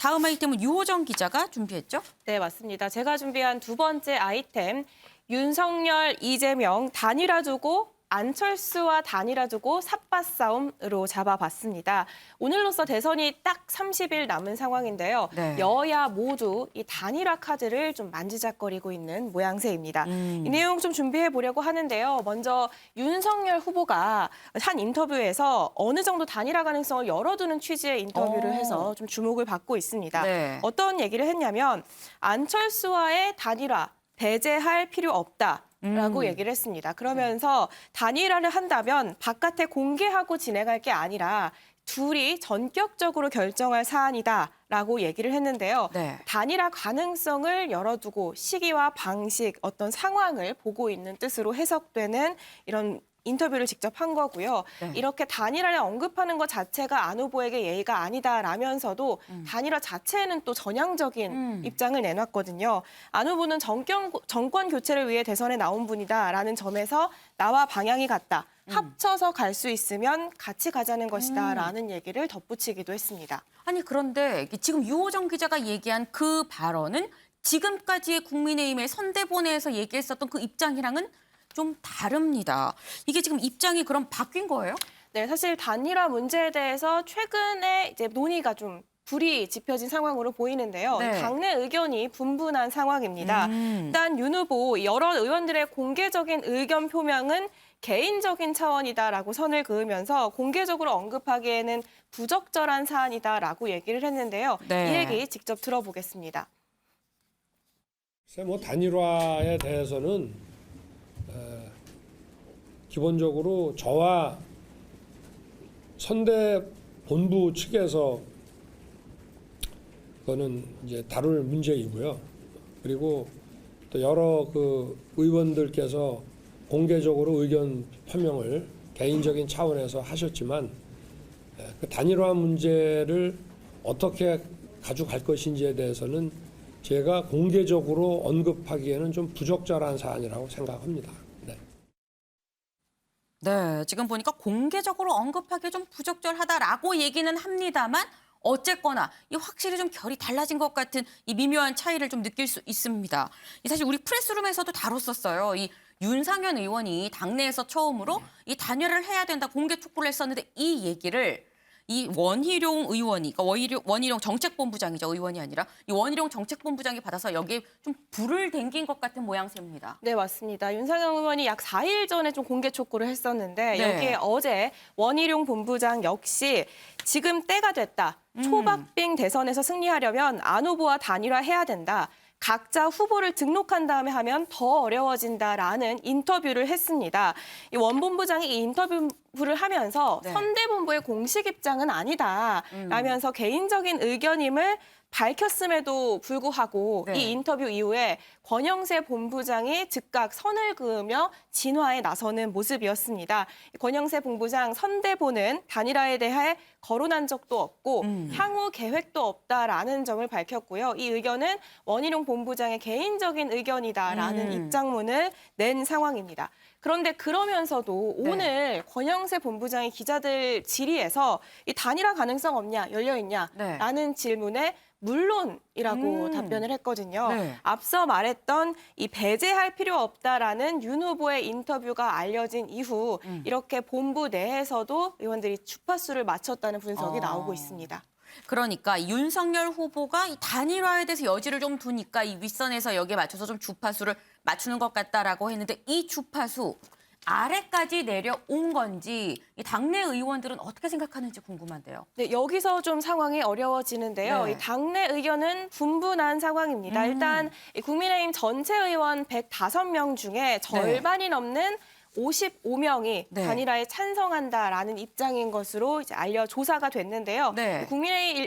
다음 아이템은 유호정 기자가 준비했죠? 네, 맞습니다. 제가 준비한 두 번째 아이템, 윤석열, 이재명 단일화 두고 안철수와 단일화 두고 삿바 싸움으로 잡아봤습니다. 오늘로써 대선이 딱 30일 남은 상황인데요. 네. 여야 모두 이 단일화 카드를 좀 만지작거리고 있는 모양새입니다. 이 내용 좀 준비해 보려고 하는데요. 먼저 윤석열 후보가 한 인터뷰에서 어느 정도 단일화 가능성을 열어두는 취지의 인터뷰를 해서 좀 주목을 받고 있습니다. 네. 어떤 얘기를 했냐면 안철수와의 단일화 배제할 필요 없다라고 얘기를 했습니다. 그러면서 단일화를 한다면 바깥에 공개하고 진행할 게 아니라 둘이 전격적으로 결정할 사안이다라고 얘기를 했는데요. 네. 단일화 가능성을 열어두고 시기와 방식, 어떤 상황을 보고 있는 뜻으로 해석되는 이런 인터뷰를 직접 한 거고요. 네. 이렇게 단일화를 언급하는 것 자체가 안 후보에게 예의가 아니다라면서도 단일화 자체에는 또 전향적인 입장을 내놨거든요. 안 후보는 정권 교체를 위해 대선에 나온 분이다라는 점에서 나와 방향이 같다. 합쳐서 갈 수 있으면 같이 가자는 것이다라는 얘기를 덧붙이기도 했습니다. 아니 그런데 지금 유호정 기자가 얘기한 그 발언은 지금까지의 국민의힘의 선대본에서 얘기했었던 그 입장이랑은 좀 다릅니다. 이게 지금 입장이 그럼 바뀐 거예요? 네, 사실 단일화 문제에 대해서 최근에 이제 논의가 좀 불이 지펴진 상황으로 보이는데요. 네. 당내 의견이 분분한 상황입니다. 일단 윤 후보 여러 의원들의 공개적인 의견 표명은 개인적인 차원이다라고 선을 그으면서 공개적으로 언급하기에는 부적절한 사안이다라고 얘기를 했는데요. 네. 이 얘기 직접 들어보겠습니다. 글쎄 뭐 단일화에 대해서는 기본적으로 저와 선대 본부 측에서 그거는 이제 다룰 문제이고요. 그리고 또 여러 그 의원들께서 공개적으로 의견 표명을 개인적인 차원에서 하셨지만 그 단일화 문제를 어떻게 가져갈 것인지에 대해서는 제가 공개적으로 언급하기에는 좀 부적절한 사안이라고 생각합니다. 네. 네, 지금 보니까 공개적으로 언급하기 좀 부적절하다라고 얘기는 합니다만 어쨌거나 이 확실히 좀 결이 달라진 것 같은 이 미묘한 차이를 좀 느낄 수 있습니다. 사실 우리 프레스룸에서도 다뤘었어요. 이 윤상현 의원이 당내에서 처음으로 이 단일화를 해야 된다 공개 촉구를 했었는데 이 얘기를 이 원희룡 의원이, 그러니까 원희룡 정책본부장이죠, 의원이 아니라 이 원희룡 정책본부장이 받아서 여기에 좀 불을 댕긴 것 같은 모양새입니다. 네, 맞습니다. 윤상현 의원이 약 4일 전에 좀 공개 촉구를 했었는데 네. 여기에 어제 원희룡 본부장 역시 지금 때가 됐다. 초박빙 대선에서 승리하려면 안 후보와 단일화해야 된다. 각자 후보를 등록한 다음에 하면 더 어려워진다라는 인터뷰를 했습니다. 이 원 본부장이 이 인터뷰를 하면서 네. 선대본부의 공식 입장은 아니다라면서 개인적인 의견임을 밝혔음에도 불구하고 네. 이 인터뷰 이후에 권영세 본부장이 즉각 선을 그으며 진화에 나서는 모습이었습니다. 권영세 본부장 선대본은 단일화에 대해 거론한 적도 없고 향후 계획도 없다라는 점을 밝혔고요. 이 의견은 원희룡 본부장의 개인적인 의견이다라는 입장문을 낸 상황입니다. 그런데 그러면서도 네. 오늘 권영세 본부장이 기자들 질의에서 이 단일화 가능성 없냐, 열려 있냐? 네. 라는 질문에 물론이라고 답변을 했거든요. 네. 앞서 말했던 이 배제할 필요 없다라는 윤 후보의 인터뷰가 알려진 이후 이렇게 본부 내에서도 의원들이 주파수를 맞췄다는 분석이 나오고 있습니다. 그러니까 윤석열 후보가 이 단일화에 대해서 여지를 좀 두니까 이 윗선에서 여기에 맞춰서 좀 주파수를 맞추는 것 같다라고 했는데 이 주파수 아래까지 내려온 건지 이 당내 의원들은 어떻게 생각하는지 궁금한데요. 네, 여기서 좀 상황이 어려워지는데요. 네. 이 당내 의견은 분분한 상황입니다. 일단 이 국민의힘 전체 의원 105명 중에 절반이 넘는 55명이 네. 단일화에 찬성한다라는 입장인 것으로 이제 조사가 됐는데요. 네.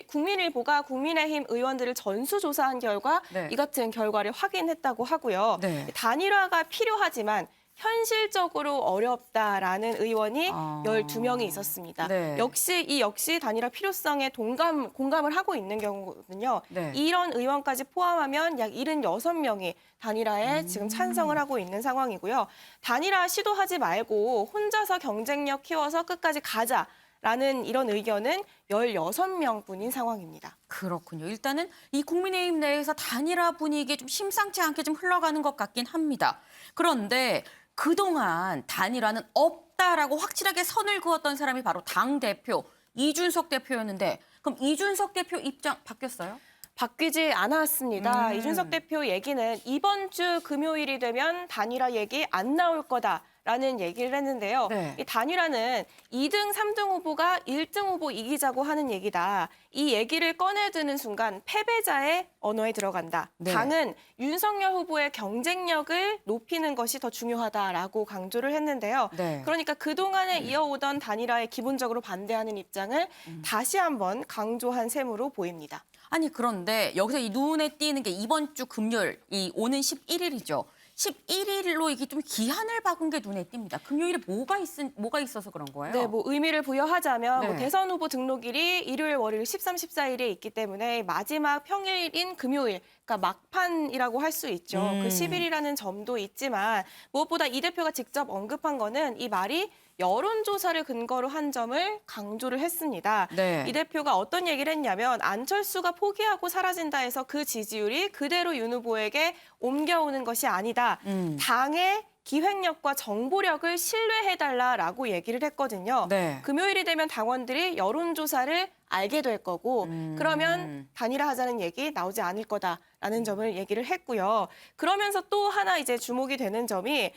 국민일보가 국민의힘 의원들을 전수조사한 결과 네. 이 같은 결과를 확인했다고 하고요. 네. 단일화가 필요하지만 현실적으로 어렵다라는 의원이 12명이 있었습니다. 네. 역시 단일화 필요성에 공감을 하고 있는 경우거든요. 네. 이런 의원까지 포함하면 약 76명이 단일화에 지금 찬성을 하고 있는 상황이고요. 단일화 시도하지 말고 혼자서 경쟁력 키워서 끝까지 가자. 라는 이런 의견은 16명뿐인 상황입니다. 그렇군요. 일단은 이 국민의힘 내에서 단일화 분위기 좀 심상치 않게 좀 흘러가는 것 같긴 합니다. 그런데 그동안 단일화는 없다라고 확실하게 선을 그었던 사람이 바로 당대표 이준석 대표였는데 그럼 이준석 대표 입장 바뀌었어요? 바뀌지 않았습니다. 이준석 대표 얘기는 이번 주 금요일이 되면 단일화 얘기 안 나올 거다라는 얘기를 했는데요. 네. 이 단일화는 2등, 3등 후보가 1등 후보 이기자고 하는 얘기다. 이 얘기를 꺼내드는 순간 패배자의 언어에 들어간다. 네. 당은 윤석열 후보의 경쟁력을 높이는 것이 더 중요하다라고 강조를 했는데요. 네. 그러니까 그동안에 이어오던 단일화에 기본적으로 반대하는 입장을 다시 한번 강조한 셈으로 보입니다. 아니 그런데 여기서 이 눈에 띄는 게 이번 주 금요일 이 오는 11일이죠. 11일로 이게 좀 기한을 박은 게 눈에 띕니다. 금요일에 뭐가 있어서 그런 거예요? 네, 뭐 의미를 부여하자면 네. 뭐 대선 후보 등록일이 일요일, 월요일 13, 14일에 있기 때문에 마지막 평일인 금요일, 그러니까 막판이라고 할 수 있죠. 그 10일이라는 점도 있지만 무엇보다 이 대표가 직접 언급한 거는 이 말이 여론조사를 근거로 한 점을 강조를 했습니다. 네. 이 대표가 어떤 얘기를 했냐면 안철수가 포기하고 사라진다 해서 그 지지율이 그대로 윤 후보에게 옮겨오는 것이 아니다. 당의 기획력과 정보력을 신뢰해달라라고 얘기를 했거든요. 네. 금요일이 되면 당원들이 여론조사를 알게 될 거고 그러면 단일화하자는 얘기 나오지 않을 거다라는 점을 얘기를 했고요. 그러면서 또 하나 이제 주목이 되는 점이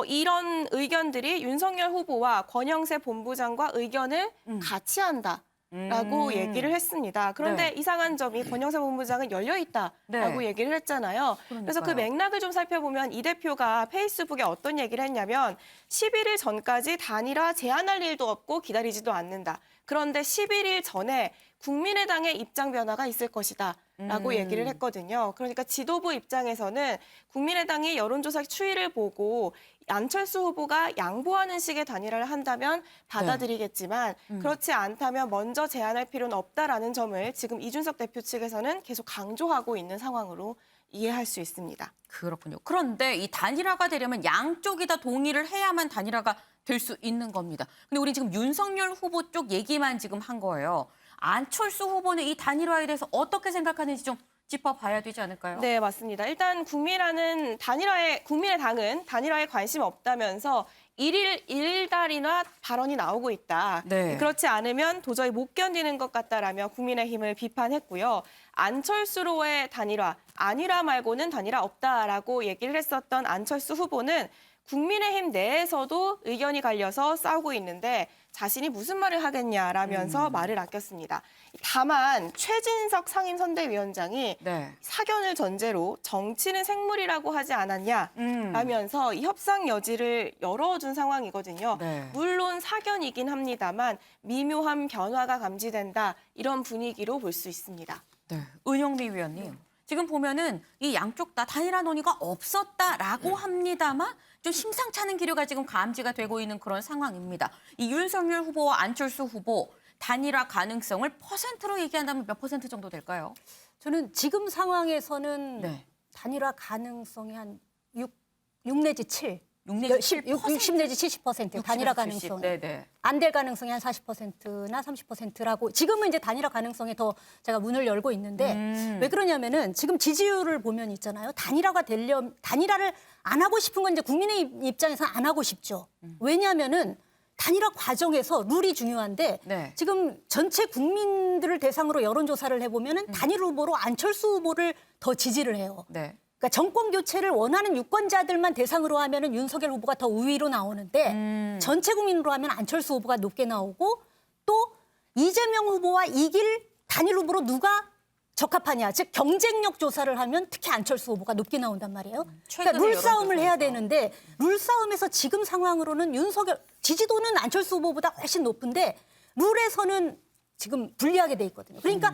이런 의견들이 윤석열 후보와 권영세 본부장과 의견을 같이 한다. 라고 얘기를 했습니다. 그런데 네. 이상한 점이 권영세 본부장은 열려 있다라고 네. 얘기를 했잖아요. 그래서 그 그러니까요. 맥락을 좀 살펴보면 이 대표가 페이스북에 어떤 얘기를 했냐면 11일 전까지 단일화 제안할 일도 없고 기다리지도 않는다. 그런데 11일 전에 국민의당의 입장 변화가 있을 것이다. 라고 얘기를 했거든요. 그러니까 지도부 입장에서는 국민의당이 여론조사 추이를 보고 안철수 후보가 양보하는 식의 단일화를 한다면 받아들이겠지만 그렇지 않다면 먼저 제안할 필요는 없다라는 점을 지금 이준석 대표 측에서는 계속 강조하고 있는 상황으로 이해할 수 있습니다. 그렇군요. 그런데 이 단일화가 되려면 양쪽이 다 동의를 해야만 단일화가 될 수 있는 겁니다. 근데 우리 지금 윤석열 후보 쪽 얘기만 지금 한 거예요. 안철수 후보는 이 단일화에 대해서 어떻게 생각하는지 좀 짚어봐야 되지 않을까요? 네, 맞습니다. 일단 국민의당은 단일화에 관심 없다면서 일달이나 발언이 나오고 있다. 네. 그렇지 않으면 도저히 못 견디는 것 같다라며 국민의힘을 비판했고요. 안철수로의 단일화, 안일화 말고는 단일화 없다라고 얘기를 했었던 안철수 후보는 국민의힘 내에서도 의견이 갈려서 싸우고 있는데 자신이 무슨 말을 하겠냐라면서 말을 아꼈습니다. 다만 최진석 상임선대위원장이 네. 사견을 전제로 정치는 생물이라고 하지 않았냐라면서 이 협상 여지를 열어준 상황이거든요. 네. 물론 사견이긴 합니다만 미묘한 변화가 감지된다 이런 분위기로 볼 수 있습니다. 네. 은영미 위원님. 지금 보면은 이 양쪽 다 단일화 논의가 없었다라고 합니다만 좀 심상치 않은 기류가 지금 감지가 되고 있는 그런 상황입니다. 이 윤석열 후보와 안철수 후보 단일화 가능성을 퍼센트로 얘기한다면 몇 퍼센트 정도 될까요? 저는 지금 상황에서는 네. 단일화 가능성이 한 6 내지 7. 6 내지 60 내지 70% 단일화 가능성. 네네. 안 될 가능성이 한 40%나 30%라고 지금은 이제 단일화 가능성에 더 제가 문을 열고 있는데 왜 그러냐면은 지금 지지율을 보면 있잖아요. 단일화를 안 하고 싶은 건 이제 국민의 입장에서 안 하고 싶죠. 왜냐하면은 단일화 과정에서 룰이 중요한데 네. 지금 전체 국민들을 대상으로 여론조사를 해보면은 단일 후보로 안철수 후보를 더 지지를 해요. 네. 그러니까 정권 교체를 원하는 유권자들만 대상으로 하면은 윤석열 후보가 더 우위로 나오는데 전체 국민으로 하면 안철수 후보가 높게 나오고 또 이재명 후보와 이길 단일 후보로 누가 적합하냐, 즉 경쟁력 조사를 하면 특히 안철수 후보가 높게 나온단 말이에요. 그러니까 룰 싸움을 해야 되는데 룰 싸움에서 지금 상황으로는 윤석열 지지도는 안철수 후보보다 훨씬 높은데 룰에서는 지금 불리하게 돼 있거든요. 그러니까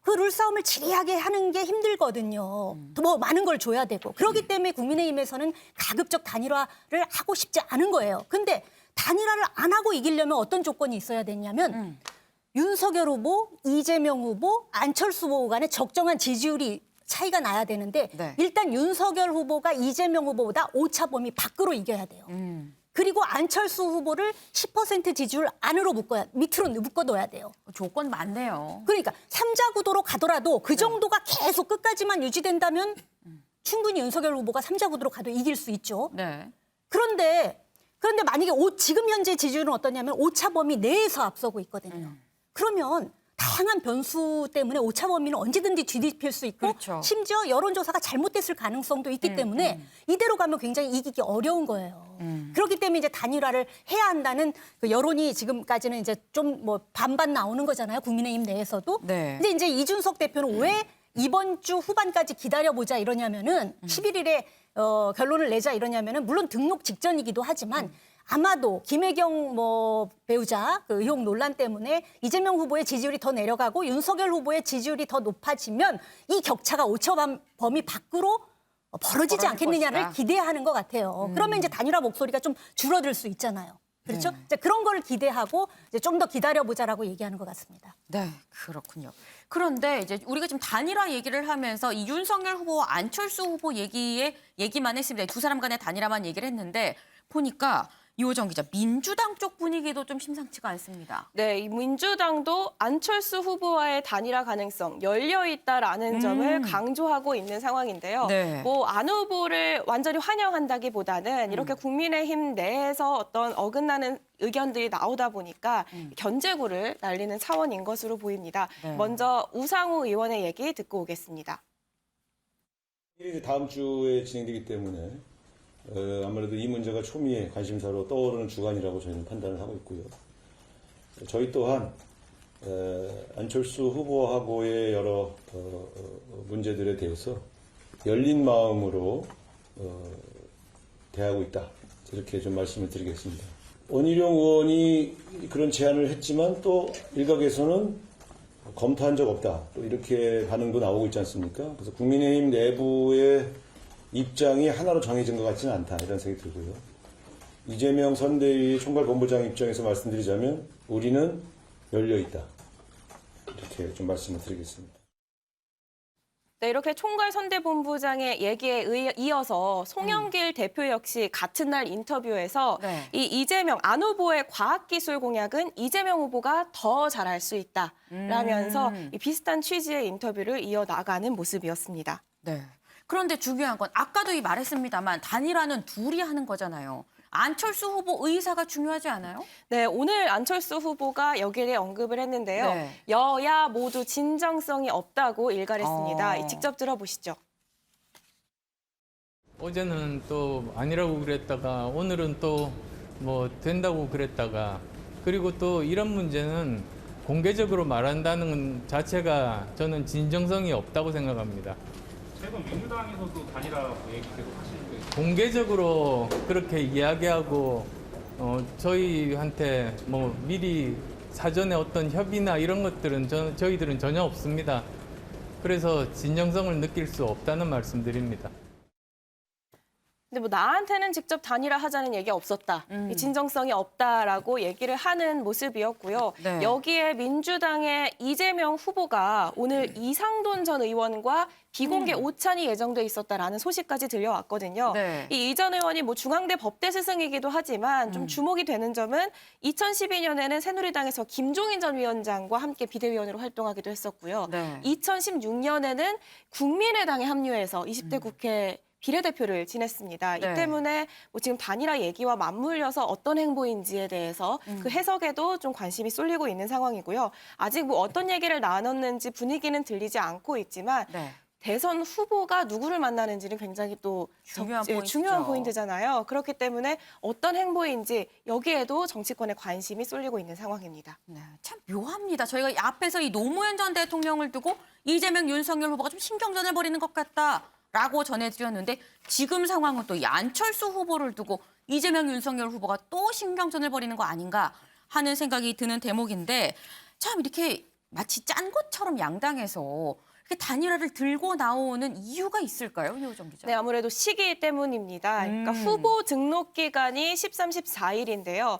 그 룰 싸움을 지리하게 하는 게 힘들거든요. 뭐 많은 걸 줘야 되고. 그렇기 때문에 국민의힘에서는 가급적 단일화를 하고 싶지 않은 거예요. 근데 단일화를 안 하고 이기려면 어떤 조건이 있어야 되냐면 윤석열 후보, 이재명 후보, 안철수 후보 간에 적정한 지지율이 차이가 나야 되는데 네. 일단 윤석열 후보가 이재명 후보보다 오차 범위 밖으로 이겨야 돼요. 그리고 안철수 후보를 10% 지지율 안으로 밑으로 묶어둬야 돼요. 조건 많네요. 그러니까 3자 구도로 가더라도 그 정도가 계속 끝까지만 유지된다면 충분히 윤석열 후보가 3자 구도로 가도 이길 수 있죠. 네. 그런데 만약에 지금 현재 지지율은 어떠냐면 오차 범위 내에서 앞서고 있거든요. 그러면 다양한 변수 때문에 오차 범위는 언제든지 뒤집힐 수 있고 그렇죠. 심지어 여론조사가 잘못됐을 가능성도 있기 때문에 이대로 가면 굉장히 이기기 어려운 거예요. 그렇기 때문에 이제 단일화를 해야 한다는 그 여론이 지금까지는 이제 좀 뭐 반반 나오는 거잖아요. 국민의힘 내에서도. 네. 근데 이제 이준석 대표는 왜 이번 주 후반까지 기다려보자 이러냐면은 11일에 결론을 내자 이러냐면은 물론 등록 직전이기도 하지만 아마도 김혜경 배우자 그 의혹 논란 때문에 이재명 후보의 지지율이 더 내려가고 윤석열 후보의 지지율이 더 높아지면 이 격차가 오차 범위 밖으로 벌어지지 벌어질 않겠느냐를 것이다. 기대하는 것 같아요. 그러면 이제 단일화 목소리가 좀 줄어들 수 있잖아요. 그렇죠? 이제 그런 걸 기대하고 이제 좀 더 기다려보자라고 얘기하는 것 같습니다. 네, 그렇군요. 그런데 이제 우리가 지금 단일화 얘기를 하면서 이 윤석열 후보와 안철수 후보 얘기만 했습니다. 두 사람 간의 단일화만 얘기를 했는데 보니까 이호정 기자, 민주당 쪽 분위기도 좀 심상치가 않습니다. 네, 이 민주당도 안철수 후보와의 단일화 가능성 열려 있다라는 점을 강조하고 있는 상황인데요. 네. 안 후보를 완전히 환영한다기보다는 이렇게 국민의힘 내에서 어떤 어긋나는 의견들이 나오다 보니까 견제구를 날리는 차원인 것으로 보입니다. 네. 먼저 우상호 의원의 얘기 듣고 오겠습니다. 이제 다음 주에 진행되기 때문에 아무래도 이 문제가 초미의 관심사로 떠오르는 주간이라고 저희는 판단을 하고 있고요. 저희 또한 안철수 후보하고의 여러 문제들에 대해서 열린 마음으로 대하고 있다. 이렇게 좀 말씀을 드리겠습니다. 원희룡 의원이 그런 제안을 했지만 또 일각에서는 검토한 적 없다. 또 이렇게 반응도 나오고 있지 않습니까? 그래서 국민의힘 내부의 입장이 하나로 정해진 것 같지는 않다. 이런 생각이 들고요. 이재명 선대위 총괄본부장 입장에서 말씀드리자면 우리는 열려 있다. 이렇게 좀 말씀을 드리겠습니다. 네, 이렇게 총괄선대본부장의 얘기에 이어서 송영길 대표 역시 같은 날 인터뷰에서 네. 이 이재명 안 후보의 과학기술 공약은 이재명 후보가 더 잘할 수 있다라면서 이 비슷한 취지의 인터뷰를 이어나가는 모습이었습니다. 네. 그런데 중요한 건 아까도 말했습니다만 단일화는 둘이 하는 거잖아요. 안철수 후보 의사가 중요하지 않아요? 네, 오늘 안철수 후보가 여기에 대해 언급을 했는데요. 네. 여야 모두 진정성이 없다고 일갈했습니다. 직접 들어보시죠. 어제는 또 아니라고 그랬다가 오늘은 또 뭐 된다고 그랬다가 그리고 또 이런 문제는 공개적으로 말한다는 자체가 저는 진정성이 없다고 생각합니다. 최근 민주당에서도 단일화 얘기 계속 하시는데 공개적으로 그렇게 이야기하고 저희한테 뭐 미리 사전에 어떤 협의나 이런 것들은 저희들은 전혀 없습니다. 그래서 진정성을 느낄 수 없다는 말씀드립니다. 근데 나한테는 직접 단일화 하자는 얘기 없었다. 이 진정성이 없다라고 얘기를 하는 모습이었고요. 네. 여기에 민주당의 이재명 후보가 오늘 이상돈 전 의원과 비공개 오찬이 예정돼 있었다라는 소식까지 들려왔거든요. 네. 이 전 의원이 중앙대 법대 스승이기도 하지만 좀 주목이 되는 점은 2012년에는 새누리당에서 김종인 전 위원장과 함께 비대위원으로 활동하기도 했었고요. 네. 2016년에는 국민의당에 합류해서 20대 국회 비례대표를 지냈습니다. 이 네. 때문에 지금 단일화 얘기와 맞물려서 어떤 행보인지에 대해서 그 해석에도 좀 관심이 쏠리고 있는 상황이고요. 아직 어떤 얘기를 나눴는지 분위기는 들리지 않고 있지만 네. 대선 후보가 누구를 만나는지는 굉장히 또 중요한 포인트죠. 중요한 포인트잖아요. 그렇기 때문에 어떤 행보인지 여기에도 정치권의 관심이 쏠리고 있는 상황입니다. 네, 참 묘합니다. 저희가 앞에서 이 노무현 전 대통령을 두고 이재명, 윤석열 후보가 좀 신경전을 벌이는 것 같다라고 전해드렸는데 지금 상황은 또 이 안철수 후보를 두고 이재명, 윤석열 후보가 또 신경전을 벌이는 거 아닌가 하는 생각이 드는 대목인데 참 이렇게 마치 짠 것처럼 양당에서 그 단일화를 들고 나오는 이유가 있을까요, 윤호정 기자? 네, 아무래도 시기 때문입니다. 그러니까 후보 등록 기간이 13, 14일인데요.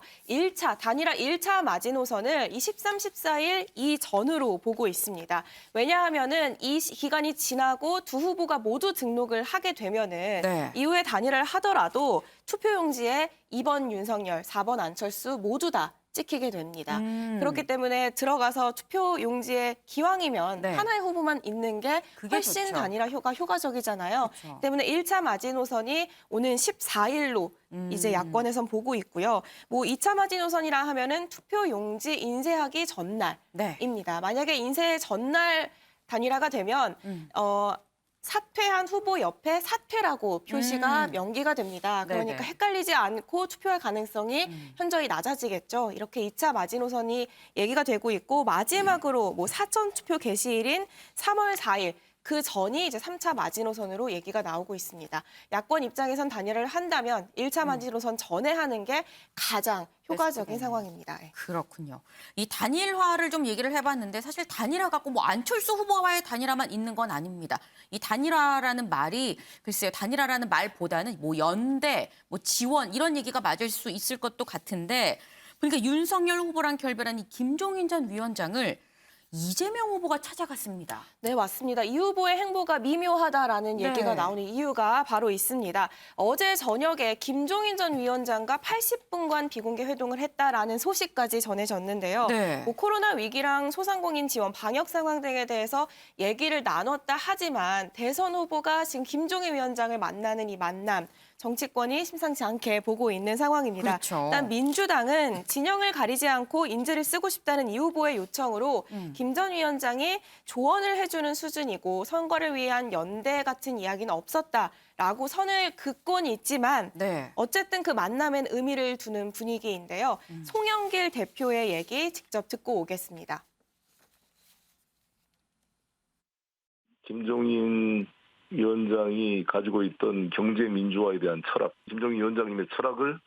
단일화 1차 마지노선을 이 13, 14일 이전으로 보고 있습니다. 왜냐하면은 이 기간이 지나고 두 후보가 모두 등록을 하게 되면은 네. 이후에 단일화를 하더라도 투표용지에 2번 윤석열, 4번 안철수 모두 다 찍히게 됩니다. 그렇기 때문에 들어가서 투표 용지에 기왕이면 네. 하나의 후보만 있는 게 그게 훨씬 좋죠. 단일화가 효과적이잖아요. 그렇죠. 때문에 1차 마지노선이 오는 14일로 이제 야권에선 보고 있고요. 뭐 2차 마지노선이라 하면은 투표 용지 인쇄하기 전날입니다. 네. 만약에 인쇄 전날 단일화가 되면 사퇴한 후보 옆에 사퇴라고 표시가 명기가 됩니다. 그러니까 네네. 헷갈리지 않고 투표할 가능성이 현저히 낮아지겠죠. 이렇게 2차 마지노선이 얘기가 되고 있고 마지막으로 뭐 사전 투표 개시일인 3월 4일 그 전이 이제 3차 마지노선으로 얘기가 나오고 있습니다. 야권 입장에선 단일화를 한다면 1차 마지노선 전에 하는 게 가장 효과적인 상황입니다. 예. 그렇군요. 이 단일화를 좀 얘기를 해봤는데 사실 단일화 갖고 뭐 안철수 후보와의 단일화만 있는 건 아닙니다. 이 단일화라는 말이 글쎄요, 단일화라는 말보다는 뭐 연대, 뭐 지원 이런 얘기가 맞을 수 있을 것도 같은데 그러니까 윤석열 후보랑 결별한 이 김종인 전 위원장을 이재명 후보가 찾아갔습니다. 네, 맞습니다. 이 후보의 행보가 미묘하다라는 네. 얘기가 나오는 이유가 바로 있습니다. 어제 저녁에 김종인 전 위원장과 80분간 비공개 회동을 했다라는 소식까지 전해졌는데요. 네. 뭐 코로나 위기랑 소상공인 지원, 방역 상황 등에 대해서 얘기를 나눴다 하지만 대선 후보가 지금 김종인 위원장을 만나는 이 만남, 정치권이 심상치 않게 보고 있는 상황입니다. 그렇죠. 일단 민주당은 진영을 가리지 않고 인재를 쓰고 싶다는 이 후보의 요청으로 김 전 위원장이 조언을 해주는 수준이고 선거를 위한 연대 같은 이야기는 없었다라고 선을 긋고는 있지만 네. 어쨌든 그 만남엔 의미를 두는 분위기인데요. 송영길 대표의 얘기 직접 듣고 오겠습니다. 김종인 위원장이 가지고 있던 경제 민주화에 대한 철학, 김종인 위원장님의 철학을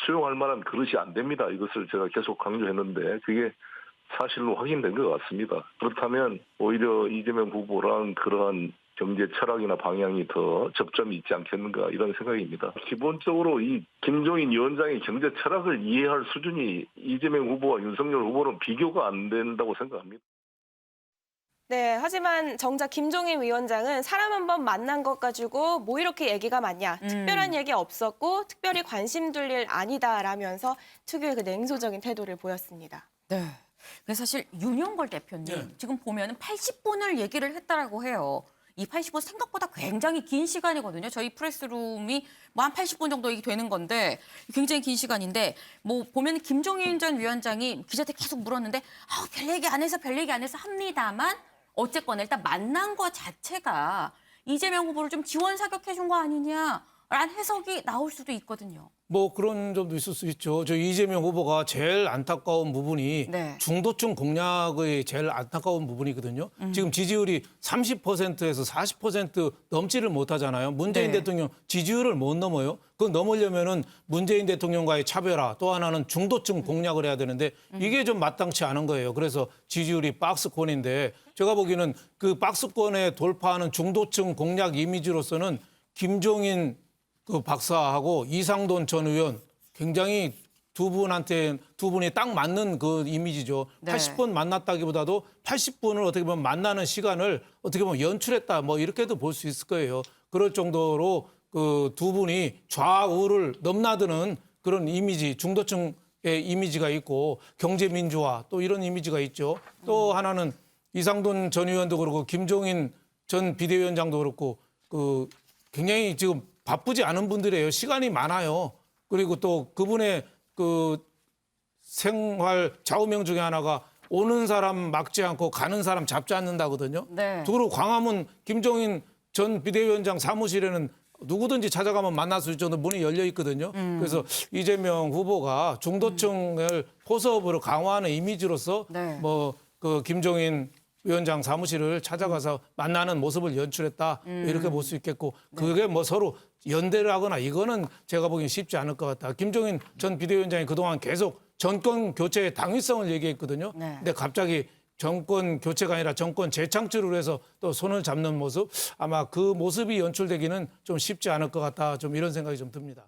수용할 만한 그릇이 안 됩니다. 이것을 제가 계속 강조했는데 그게 사실로 확인된 것 같습니다. 그렇다면 오히려 이재명 후보랑 그러한 경제 철학이나 방향이 더 접점이 있지 않겠는가 이런 생각입니다. 기본적으로 이 김종인 위원장의 경제 철학을 이해할 수준이 이재명 후보와 윤석열 후보는 비교가 안 된다고 생각합니다. 네, 하지만 정작 김종인 위원장은 사람 한 번 만난 것 가지고 뭐 이렇게 얘기가 많냐. 특별한 얘기 없었고 특별히 관심 둘 일 아니다라면서 특유의 그 냉소적인 태도를 보였습니다. 네. 그래서 사실 윤영걸 대표님 지금 보면은 80분을 얘기를 했다라고 해요. 이 80분 생각보다 굉장히 긴 시간이거든요. 저희 프레스룸이 뭐 한 80분 정도 되는 건데 굉장히 긴 시간인데 뭐 보면 김종인 전 위원장이 기자한테 계속 물었는데 별 얘기 안 해서 합니다만 어쨌거나 일단 만난 거 자체가 이재명 후보를 좀 지원 사격해 준 거 아니냐라는 해석이 나올 수도 있거든요. 뭐 그런 점도 있을 수 있죠. 저 이재명 후보가 제일 안타까운 부분이 네. 중도층 공략의 제일 안타까운 부분이거든요. 지금 지지율이 30%에서 40% 넘지를 못하잖아요. 문재인 네. 대통령 지지율을 못 넘어요. 그거 넘으려면은 문재인 대통령과의 차별화, 또 하나는 중도층 공략을 해야 되는데 이게 좀 마땅치 않은 거예요. 그래서 지지율이 박스권인데 제가 보기에는 그 박스권에 돌파하는 중도층 공략 이미지로서는 김종인 그 박사하고 이상돈 전 의원 굉장히 두 분이 딱 맞는 그 이미지죠. 네. 80분 만났다기보다도 80분을 어떻게 보면 만나는 시간을 어떻게 보면 연출했다. 뭐 이렇게도 볼 수 있을 거예요. 그럴 정도로 그 두 분이 좌우를 넘나드는 그런 이미지, 중도층의 이미지가 있고 경제 민주화 또 이런 이미지가 있죠. 또 하나는 이상돈 전 의원도 그렇고 김종인 전 비대위원장도 그렇고 그 굉장히 지금 바쁘지 않은 분들이에요. 시간이 많아요. 그리고 또 그분의 그 생활 좌우명 중에 하나가 오는 사람 막지 않고 가는 사람 잡지 않는다거든요. 네. 그리고 광화문 김종인 전 비대위원장 사무실에는 누구든지 찾아가면 만날 수 있을 정도 문이 열려 있거든요. 그래서 이재명 후보가 중도층을 포섭으로 강화하는 이미지로서 네. 뭐 그 김종인 위원장 사무실을 찾아가서 만나는 모습을 연출했다 이렇게 볼 수 있겠고 그게 뭐 서로 연대를 하거나 이거는 제가 보기엔 쉽지 않을 것 같다. 김종인 전 비대위원장이 그동안 계속 정권 교체의 당위성을 얘기했거든요. 네. 근데 갑자기 정권 교체가 아니라 정권 재창출을 해서 또 손을 잡는 모습, 아마 그 모습이 연출되기는 좀 쉽지 않을 것 같다, 좀 이런 생각이 좀 듭니다.